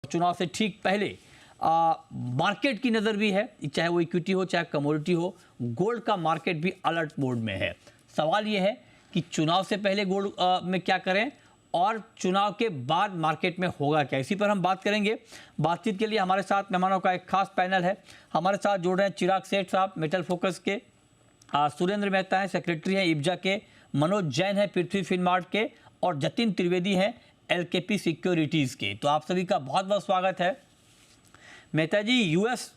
चुनाव से ठीक पहले मार्केट की नज़र भी है, चाहे वो इक्विटी हो चाहे कमोडिटी हो, गोल्ड का मार्केट भी अलर्ट मोड में है। सवाल ये है कि चुनाव से पहले गोल्ड में क्या करें और चुनाव के बाद मार्केट में होगा क्या, इसी पर हम बात करेंगे। बातचीत के लिए हमारे साथ मेहमानों का एक खास पैनल है। हमारे साथ जुड़ रहे हैं चिराग सेठ साहब मेटल फोकस के, सुरेंद्र मेहता हैं सेक्रेटरी हैं इब्जा के, मनोज जैन है पृथ्वी फिनमार्ट के, और जतिन त्रिवेदी हैं एलकेपी सिक्योरिटीज़ के। तो आप सभी का बहुत बहुत स्वागत है। मेहता जी, यूएस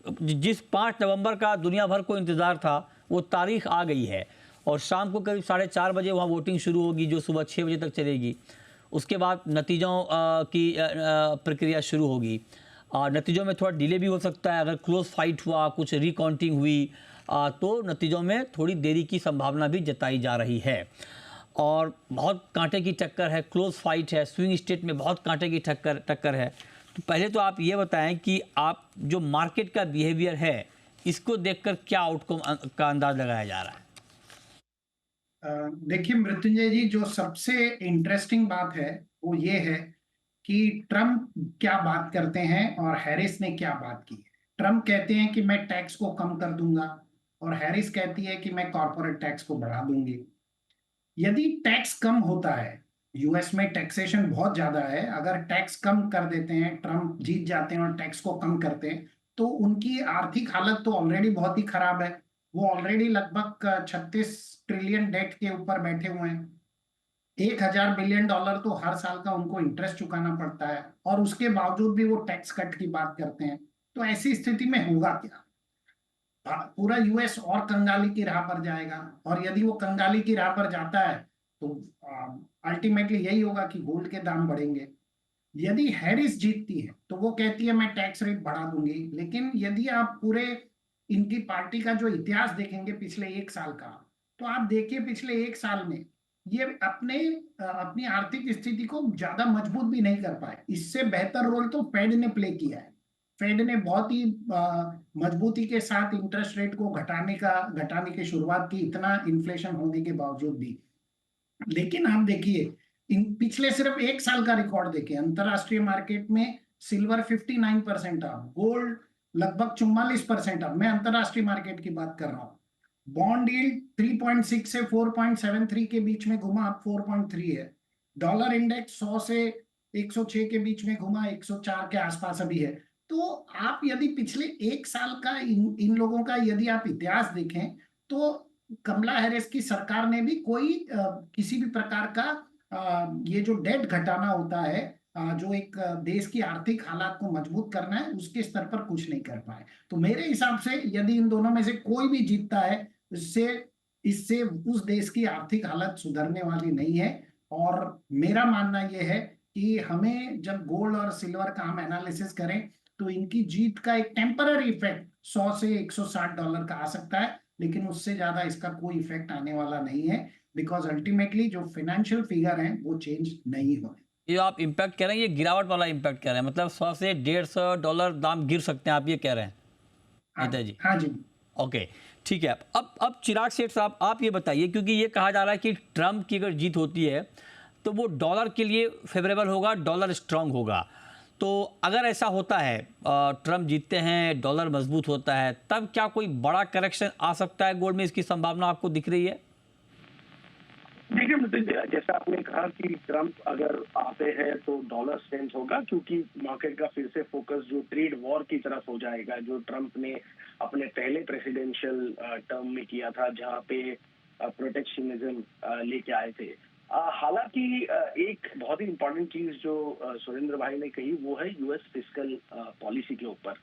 जिस 5 नवंबर का दुनिया भर को इंतज़ार था वो तारीख आ गई है और शाम को करीब 4:30 बजे वहाँ वोटिंग शुरू होगी जो सुबह 6 बजे तक चलेगी। उसके बाद नतीजों की प्रक्रिया शुरू होगी। नतीजों में थोड़ा डिले भी हो सकता है, अगर क्लोज फाइट हुआ, कुछ रिकाउंटिंग हुई तो नतीजों में थोड़ी देरी की संभावना भी जताई जा रही है। और बहुत कांटे की टक्कर है, क्लोज फाइट है, स्विंग स्टेट में बहुत कांटे की टक्कर है। तो पहले तो आप ये बताएं कि आप जो मार्केट का बिहेवियर है इसको देखकर क्या आउटकम का अंदाज लगाया जा रहा है? देखिए मृत्युंजय जी, जो सबसे इंटरेस्टिंग बात है वो ये है कि ट्रम्प क्या बात करते हैं और हैरिस ने क्या बात की है। ट्रम्प कहते हैं कि मैं टैक्स को कम कर दूंगा और हैरिस कहती है कि मैं कॉर्पोरेट टैक्स को बढ़ा दूंगी। यदि टैक्स कम होता है, यूएस में टैक्सेशन बहुत ज्यादा है, अगर टैक्स कम कर देते हैं, ट्रम्प जीत जाते हैं और टैक्स को कम करते हैं, तो उनकी आर्थिक हालत तो ऑलरेडी बहुत ही खराब है। वो ऑलरेडी लगभग 36 ट्रिलियन डेट के ऊपर बैठे हुए हैं। $1,000 बिलियन तो हर साल का उनको इंटरेस्ट चुकाना पड़ता है और उसके बावजूद भी वो टैक्स कट की बात करते हैं। तो ऐसी स्थिति में होगा क्या? पूरा यूएस और कंगाली की राह पर जाएगा, और यदि वो कंगाली की राह पर जाता है तो अल्टीमेटली यही होगा कि गोल्ड के दाम बढ़ेंगे। यदि हैरिस जीतती है तो वो कहती है मैं टैक्स रेट बढ़ा दूंगी, लेकिन यदि आप पूरे इनकी पार्टी का जो इतिहास देखेंगे पिछले 1 साल का, तो आप देखिए पिछले 1 साल में ये अपनी आर्थिक स्थिति को ज्यादा मजबूत भी नहीं कर पाए। इससे बेहतर रोल तो फेड ने प्ले किया है। फेड ने बहुत ही मजबूती के साथ इंटरेस्ट रेट को घटाने की शुरुआत की, इतना इन्फ्लेशन होने के बावजूद भी। लेकिन आप देखिए, इन पिछले सिर्फ 1 साल का रिकॉर्ड देखिए, अंतरराष्ट्रीय मार्केट में सिल्वर 59% अप, गोल्ड लगभग 44% अप। मैं अंतरराष्ट्रीय मार्केट की बात कर रहा हूँ। बॉन्ड यील्ड 3.6 से 4.73 के बीच में घुमा, अब 4.3 है। डॉलर इंडेक्स 100 से 106 के बीच में घुमा, 104 के आसपास अभी है। तो आप यदि पिछले 1 साल का इन लोगों का यदि आप इतिहास देखें, तो कमला हैरिस की सरकार ने भी कोई किसी भी प्रकार का ये जो डेट घटाना होता है, जो एक देश की आर्थिक हालात को मजबूत करना है, उसके स्तर पर कुछ नहीं कर पाए। तो मेरे हिसाब से यदि इन दोनों में से कोई भी जीतता है, इससे इससे उस देश की आर्थिक हालत सुधरने वाली नहीं है। और मेरा मानना यह है कि हमें जब गोल्ड और सिल्वर का हम एनालिसिस करें तो इनकी जीत का एक टेम्पररी इफेक्ट 100 से $160 का आ सकता है, लेकिन उससे ज्यादा इसका कोई इफेक्ट आने वाला नहीं है, बिकॉज अल्टीमेटली जो फाइनेंशियल फिगर हैं वो चेंज नहीं हुए। ये आप इम्पैक्ट कह रहे हैं, ये गिरावट वाला इम्पैक्ट कह रहे हैं, मतलब 100 से $150 दाम गिर सकते हैं, आप ये कह रहे हैं हाँ नेता जी? हाँ जी। ओके, ठीक है। अब चिराग सेठ साहब आप ये बताइए, क्योंकि ये कहा जा रहा है कि ट्रम्प की अगर जीत होती है तो वो डॉलर के लिए फेवरेबल होगा, डॉलर स्ट्रांग होगा। तो अगर ऐसा होता है, ट्रम्प जीतते हैं, डॉलर मजबूत होता है, तब क्या कोई बड़ा करेक्शन आ सकता है गोल्ड में? इसकी संभावना आपको दिख रही है? देखिए मतलब जैसा आपने कहा कि ट्रम्प अगर आते हैं तो डॉलर स्ट्रेंथ होगा, क्योंकि मार्केट का फिर से फोकस जो ट्रेड वॉर की तरफ हो जाएगा, जो ट्रम्प ने अपने पहले प्रेसिडेंशियल टर्म में किया था, जहां पे प्रोटेक्शनिज्म लेके आए थे। हालांकि एक बहुत ही इंपॉर्टेंट चीज जो सुरेंद्र भाई ने कही वो है यूएस फिस्कल पॉलिसी के ऊपर।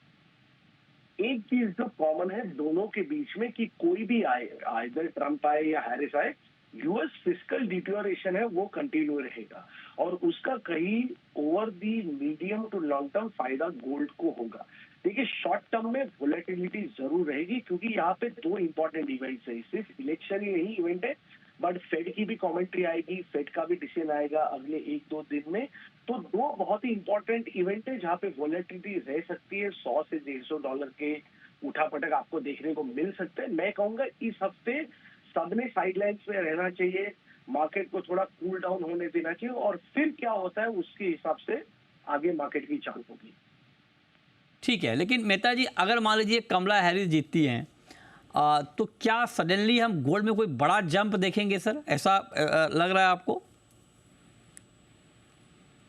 एक चीज जो कॉमन है दोनों के बीच में कि कोई भी आए, आइदर ट्रम्प आए या हैरिस आए, यूएस फिस्कल डिटोरेशन है वो कंटिन्यू रहेगा और उसका कहीं over the medium to long term फायदा गोल्ड को होगा। देखिए शॉर्ट टर्म में वोलेटिलिटी जरूर रहेगी, क्योंकि यहाँ पे 2 इंपॉर्टेंट इवेंट्स है, सिर्फ इलेक्शन ही नहीं इवेंट है, बट फेड की भी कमेंट्री आएगी, फेड का भी डिसीजन आएगा अगले 1-2 दिन में। तो 2 बहुत ही इंपॉर्टेंट इवेंट है जहाँ पे वोलेटिलिटी रह सकती है, $100 से $150 के उठापटक आपको देखने को मिल सकते हैं। मैं कहूंगा इस हफ्ते सबने साइडलाइंस में रहना चाहिए, मार्केट को थोड़ा कूल डाउन होने देना चाहिए और फिर क्या होता है उसके हिसाब से आगे मार्केट की चाल होगी। ठीक है, लेकिन मेहता जी अगर मान लीजिए कमला हैरिस जीतती हैं तो क्या सडनली हम गोल्ड में कोई बड़ा जंप देखेंगे सर, ऐसा लग रहा है आपको?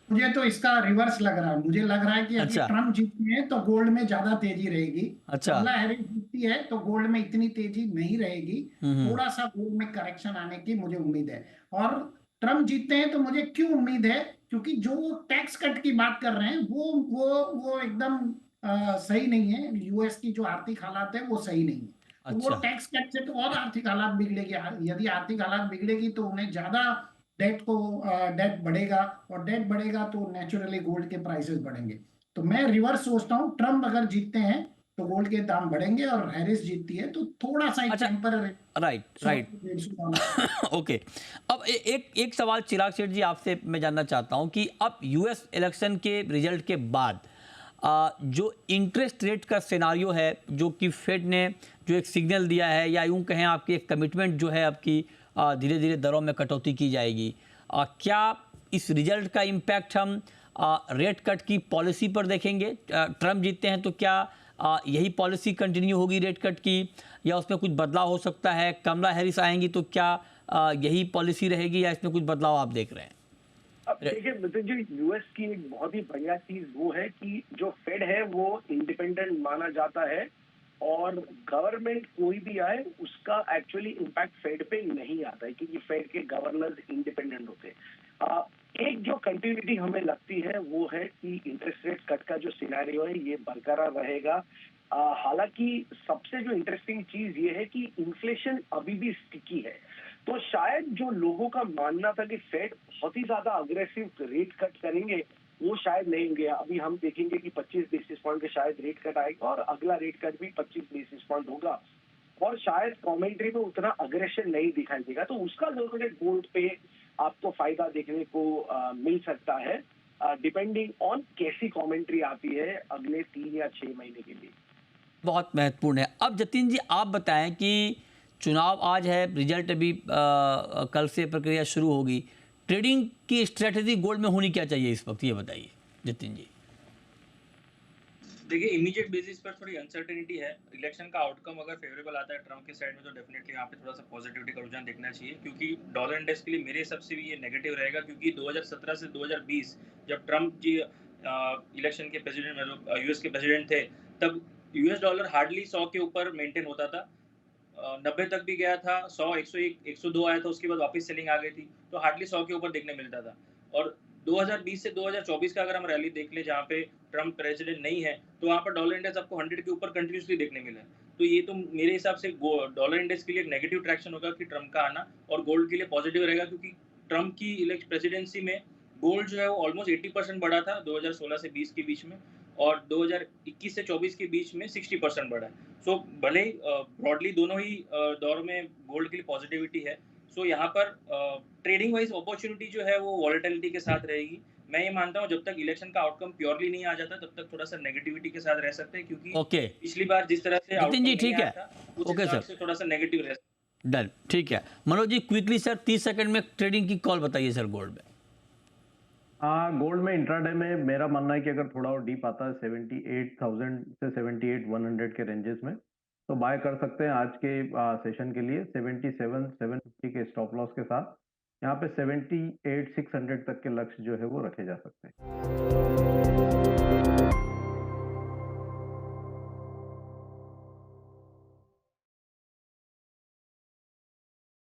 मुझे तो इसका रिवर्स लग रहा है। मुझे लग रहा है कि यदि अच्छा। ट्रम्प जीतते हैं तो गोल्ड में ज्यादा तेजी रहेगी। अच्छा। कमला हैरिस जीतती है तो गोल्ड में इतनी तेजी नहीं रहेगी। हम्म। थोड़ा सा गोल्ड में करेक्शन आने की मुझे उम्मीद है। और ट्रम्प जीतते हैं तो मुझे क्यों उम्मीद है, क्योंकि जो वो टैक्स कट की बात कर रहे हैं वो एकदम सही नहीं है। यूएस की जो आर्थिक हालात है वो सही नहीं है। तो वो अच्छा। टैक्स कट से तो और आर्थिक हालात बिगड़ेगी। यदि आर्थिक हालात बिगड़ेगी तो उन्हें ज्यादा डेट को डेट बढ़ेगा, और डेट बढ़ेगा तो नेचुरली गोल्ड के प्राइसेस बढ़ेंगे। तो मैं रिवर्स सोचता हूँ, ट्रम्प अगर जीतते हैं तो गोल्ड के दाम बढ़ेंगे, और हैरिस जीतती है तो थोड़ा सा एक अच्छा। Temporary right, 100 right. से 150 डॉलर। ओके। अब एक सवाल चिराग शेठ जी आपसे मैं जानना चाहता हूं कि अब यूएस इलेक्शन के रिजल्ट के बाद जो इंटरेस्ट रेट का सिनारियो है, जो कि फेड ने जो एक सिग्नल दिया है, या यूं कहें आपकी एक कमिटमेंट जो है आपकी, धीरे धीरे दरों में कटौती की जाएगी, क्या इस रिजल्ट का इम्पैक्ट हम रेट कट की पॉलिसी पर देखेंगे? ट्रम्प जीतते हैं तो क्या यही पॉलिसी कंटिन्यू होगी रेट कट की, या उसमें कुछ बदलाव हो सकता है? कमला हैरिस आएंगी तो क्या यही पॉलिसी रहेगी, या इसमें कुछ बदलाव आप देख रहे हैं? अब देखिए नितिन जी, यूएस की एक बहुत ही बढ़िया चीज वो है कि जो फेड है वो इंडिपेंडेंट माना जाता है, और गवर्नमेंट कोई भी आए उसका एक्चुअली इम्पैक्ट फेड पे नहीं आता है, क्योंकि फेड के गवर्नर्स इंडिपेंडेंट होते हैं। एक जो कंटिन्यूटी हमें लगती है वो है कि इंटरेस्ट रेट कट का जो सिनेरियो है ये बरकरार रहेगा। हालांकि सबसे जो इंटरेस्टिंग चीज ये है कि इन्फ्लेशन अभी भी स्टिकी है। तो शायद जो लोगों का मानना था कि फेड बहुत ही ज्यादा अग्रेसिव रेट कट करेंगे, वो शायद नहीं होंगे। अभी हम देखेंगे कि 25 बेसिस पॉइंट के शायद रेट कट आएगा, और अगला रेट कट भी 25 बेसिस पॉइंट होगा, और शायद कमेंट्री में उतना अग्रेशन नहीं दिखाई देगा। तो उसका जरूर गोल्ड पे आपको फायदा देखने को मिल सकता है, डिपेंडिंग ऑन कैसी कमेंट्री आती है अगले 3 या 6 महीने के लिए। बहुत महत्वपूर्ण है। अब जतिन जी आप बताएं कि चुनाव आज है, रिजल्ट अभी कल से प्रक्रिया शुरू होगी, ट्रेडिंग की स्ट्रेटजी गोल्ड में होनी क्या चाहिए इस वक्त, ये बताइए जतिन जी। देखिए इमीडिएट बेसिस पर थोड़ी अनसर्टेनिटी है। इलेक्शन का आउटकम अगर फेवरेबल आता है ट्रम्प के साइड में तो डेफिनेटली यहाँ पे थोड़ा सा पॉजिटिविटी का रुझान देखना चाहिए, क्योंकि डॉलर इंडेक्स के लिए मेरे हिसाब से भी ये नेगेटिव रहेगा, क्योंकि 2017 से 2020 जब ट्रम्प जी इलेक्शन के प्रेसिडेंट मतलब यूएस के प्रेसिडेंट थे, तब यूएस डॉलर हार्डली 100 के ऊपर मेंटेन होता था। 90 तक भी गया था, 100, 101, 102 आया था, उसके बाद वापस सेलिंग आ गई थी, तो हार्डली 100 के ऊपर देखने मिलता था। और 2020 से 2024 का अगर हम रैली देख ले जहाँ पे ट्रम्प प्रेसिडेंट नहीं है, तो वहाँ पर डॉलर इंडेक्स आपको 100 के ऊपर कंटिन्यूसली देखने मिला है। तो ये तो मेरे हिसाब से डॉलर इंडेक्स के लिए एक नेगेटिव ट्रैक्शन होगा कि ट्रम्प का आना, और गोल्ड के लिए पॉजिटिव रहेगा, क्योंकि ट्रम्प की इलेक्शन प्रेसिडेंसी में गोल्ड जो है वो ऑलमोस्ट 80% बढ़ा था 2016 से 20 के बीच में, और 2021 से 24 के बीच में 60% बढ़ा है। सो भले ही ब्रॉडली दोनों ही दौर में गोल्ड के लिए पॉजिटिविटी है। सो यहाँ पर ट्रेडिंग वाइज अपॉर्चुनिटी जो है वो वॉलेटिलिटी के साथ रहेगी। मैं ये मानता हूँ जब तक इलेक्शन का आउटकम प्योरली नहीं आ जाता तब तक थोड़ा सा नेगेटिविटी के साथ रह सकते हैं, क्योंकि ओके पिछली बार जिस तरह से जतिन जी आउटकम नहीं ठीक आया है। था उस ओके हिसाब सर, से थोड़ा सा नेगेटिव रह सकता है। डन, ठीक है। Manoj ji quickly sir 30 second में ट्रेडिंग की कॉल बताइए सर गोल्ड में। गोल्ड में इंट्राडे में मेरा मानना है कि अगर थोड़ा और डीप आता है 78,000 से 78,100 के रेंजेस में, तो बाय कर सकते हैं आज के सेशन के लिए 77,750 के स्टॉप लॉस के साथ। यहाँ पे 78,600 तक के लक्ष्य जो है वो रखे जा सकते हैं।